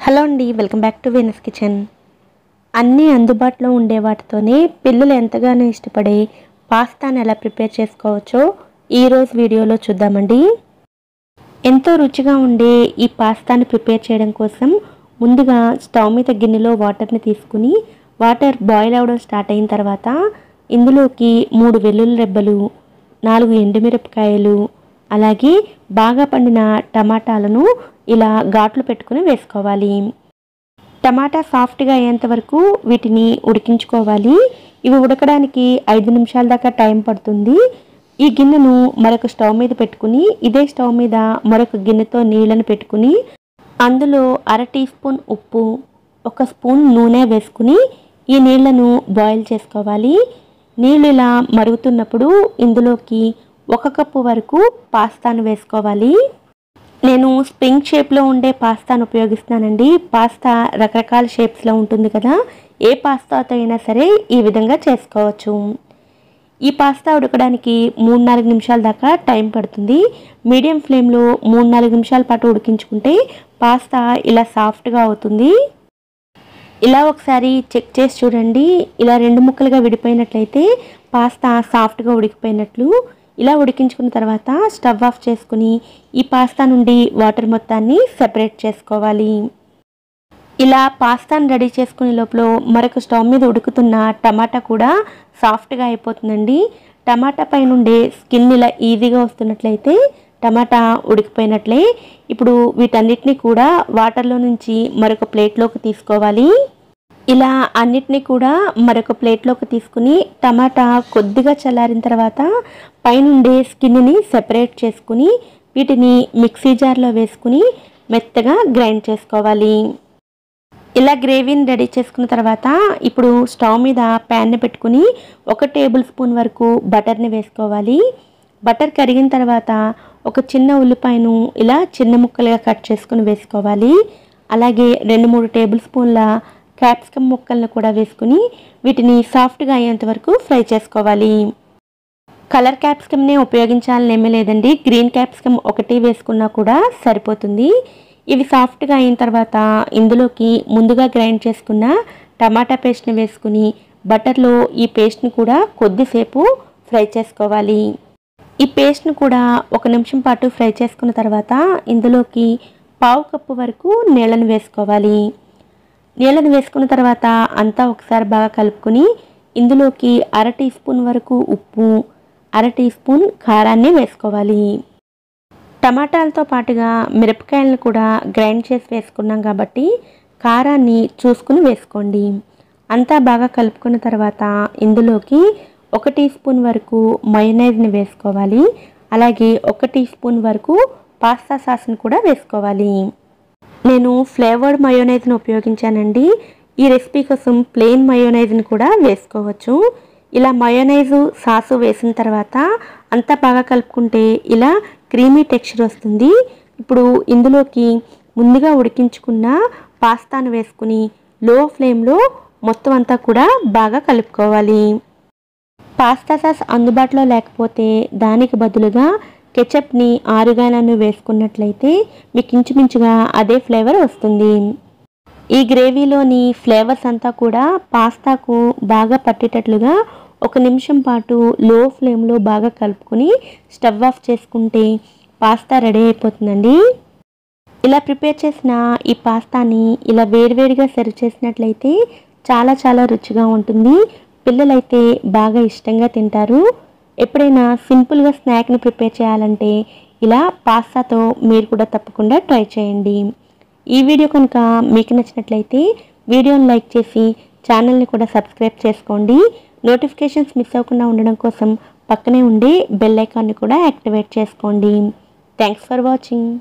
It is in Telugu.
హలో అండి, welcome back to Venus kitchen. అన్నీ అందుబాటులో ఉండే వాటితోనే పిల్లలు ఎంతగానో ఇష్టపడే పాస్తాను ఎలా ప్రిపేర్ చేసుకోవచ్చో ఈరోజు వీడియోలో చూద్దామండి. ఎంతో రుచిగా ఉండే ఈ పాస్తాను ప్రిపేర్ చేయడం కోసం ముందుగా స్టవ్ మీద గిన్నెలో వాటర్ని తీసుకుని వాటర్ బాయిల్ అవ్వడం స్టార్ట్ అయిన తర్వాత ఇందులోకి 3 వెల్లుల్లి రెబ్బలు, 4 ఎండుమిరపకాయలు, అలాగే బాగా పండిన టమాటాలను ఇలా ఘాట్లు పెట్టుకుని వేసుకోవాలి. టమాటా సాఫ్ట్గా అయ్యేంత వరకు వీటిని ఉడికించుకోవాలి. ఇవి ఉడకడానికి 5 నిమిషాల దాకా టైం పడుతుంది. ఈ గిన్నెను మరొక స్టవ్ మీద పెట్టుకుని ఇదే స్టవ్ మీద మరొక గిన్నెతో నీళ్ళను పెట్టుకుని అందులో 1/2 టీ స్పూన్ ఉప్పు, 1 స్పూన్ నూనె వేసుకుని ఈ నీళ్లను బాయిల్ చేసుకోవాలి. నీళ్ళు ఇలా మరుగుతున్నప్పుడు ఇందులోకి 1 కప్పు వరకు పాస్తాను వేసుకోవాలి. నేను స్ప్రింగ్ షేప్లో ఉండే పాస్తాను ఉపయోగిస్తున్నానండి. పాస్తా రకరకాల షేప్స్లో ఉంటుంది కదా, ఏ పాస్తాతో అయినా సరే ఈ విధంగా చేసుకోవచ్చు. ఈ పాస్తా ఉడకడానికి 3-4 నిమిషాల దాకా టైం పడుతుంది. మీడియం ఫ్లేమ్లో 3-4 నిమిషాల పాటు ఉడికించుకుంటే పాస్తా ఇలా సాఫ్ట్గా అవుతుంది. ఇలా ఒకసారి చెక్ చేసి చూడండి. ఇలా 2 ముక్కలుగా విడిపోయినట్లయితే పాస్తా సాఫ్ట్గా ఉడికిపోయినట్లు. ఇలా ఉడికించుకున్న తర్వాత స్టవ్ ఆఫ్ చేసుకుని ఈ పాస్తా నుండి వాటర్ మొత్తాన్ని సెపరేట్ చేసుకోవాలి. ఇలా పాస్తాను రెడీ చేసుకునే లోపల మరొక స్టవ్ మీద ఉడుకుతున్న టమాటా కూడా సాఫ్ట్గా అయిపోతుందండి. టమాటా పై నుండి స్కిన్ ఇలా ఈజీగా వస్తున్నట్లయితే టమాటా ఉడికిపోయినట్లే. ఇప్పుడు వీటన్నిటిని కూడా వాటర్లో నుంచి మరొక ప్లేట్లోకి తీసుకోవాలి. ఇలా అన్నిటినీ కూడా మరొక ప్లేట్లోకి తీసుకుని టమాటా కొద్దిగా చల్లారిన తర్వాత పైనుండే స్కిన్ని సెపరేట్ చేసుకుని వీటిని మిక్సీ జార్లో వేసుకుని మెత్తగా గ్రైండ్ చేసుకోవాలి. ఇలా గ్రేవీని రెడీ చేసుకున్న తర్వాత ఇప్పుడు స్టవ్ మీద ప్యాన్ని పెట్టుకుని 1 టేబుల్ స్పూన్ వరకు బటర్ని వేసుకోవాలి. బటర్ కరిగిన తర్వాత ఒక చిన్న ఉల్లిపాయను ఇలా చిన్న ముక్కలుగా కట్ చేసుకుని వేసుకోవాలి. అలాగే 2-3 టేబుల్ స్పూన్ల క్యాప్సికమ్ ముక్కలను కూడా వేసుకుని వీటిని సాఫ్ట్గా అయ్యేంత వరకు ఫ్రై చేసుకోవాలి. కలర్ క్యాప్సికమ్నే ఉపయోగించాలని ఏమీ లేదండి, గ్రీన్ క్యాప్సికమ్ ఒకటి వేసుకున్నా కూడా సరిపోతుంది. ఇవి సాఫ్ట్గా అయిన తర్వాత ఇందులోకి ముందుగా గ్రైండ్ చేసుకున్న టమాటా పేస్ట్ని వేసుకుని బటర్లో ఈ పేస్ట్ని కూడా కొద్దిసేపు ఫ్రై చేసుకోవాలి. ఈ పేస్ట్ని కూడా 1 నిమిషం పాటు ఫ్రై చేసుకున్న తర్వాత ఇందులోకి 1/2 కప్పు వరకు నీళ్ళను వేసుకోవాలి. నీళ్ళను వేసుకున్న తర్వాత అంతా ఒకసారి బాగా కలుపుకొని ఇందులోకి 1/2 టీ స్పూన్ వరకు ఉప్పు, 1/2 టీ స్పూన్ కారాన్ని వేసుకోవాలి. టమాటాలతో పాటుగా మిరపకాయలను కూడా గ్రైండ్ చేసి వేసుకున్నాం కాబట్టి కారాన్ని చూసుకుని వేసుకోండి. అంతా బాగా కలుపుకున్న తర్వాత ఇందులోకి 1 టీ స్పూన్ వరకు మయోనైజ్ని వేసుకోవాలి. అలాగే 1 టీ స్పూన్ వరకు పాస్తా సాస్ని కూడా వేసుకోవాలి. నేను ఫ్లేవర్డ్ మయోనైజ్ని ఉపయోగించానండి. ఈ రెసిపీ కోసం ప్లెయిన్ మయోనైజ్ని కూడా వేసుకోవచ్చు. ఇలా మయోనైజు సాసు వేసిన తర్వాత అంతా బాగా కలుపుకుంటే ఇలా క్రీమీ టెక్స్చర్ వస్తుంది. ఇప్పుడు ఇందులోకి ముందుగా ఉడికించుకున్న పాస్తాను వేసుకుని లో ఫ్లేమ్లో మొత్తం అంతా కూడా బాగా కలుపుకోవాలి. పాస్తా సాస్ అందుబాటులో లేకపోతే దానికి బదులుగా కెచప్ని ఆరిగానోని వేసుకున్నట్లయితే మీకు ఇంచుమించుగా అదే ఫ్లేవర్ వస్తుంది. ఈ గ్రేవీలోని ఫ్లేవర్స్ అంతా కూడా పాస్తాకు బాగా పట్టేటట్లుగా 1 నిమిషం పాటు లో ఫ్లేమ్లో బాగా కలుపుకొని స్టవ్ ఆఫ్ చేసుకుంటే పాస్తా రెడీ అయిపోతుందండి. ఇలా ప్రిపేర్ చేసిన ఈ పాస్తాని ఇలా వేడివేడిగా సర్వ్ చేసినట్లయితే చాలా చాలా రుచిగా ఉంటుంది. పిల్లలైతే బాగా ఇష్టంగా తింటారు. ఎప్పుడైనా సింపుల్గా స్నాక్ని ప్రిపేర్ చేయాలంటే ఇలా పాస్తాతో మీరు కూడా తప్పకుండా ట్రై చేయండి. ఈ వీడియో కనుక మీకు నచ్చినట్లయితే వీడియోని లైక్ చేసి ఛానల్ని కూడా సబ్స్క్రైబ్ చేసుకోండి. నోటిఫికేషన్స్ మిస్ అవ్వకుండా ఉండడం కోసం పక్కనే ఉండే బెల్ ఐకాన్ని కూడా యాక్టివేట్ చేసుకోండి. Thanks for watching.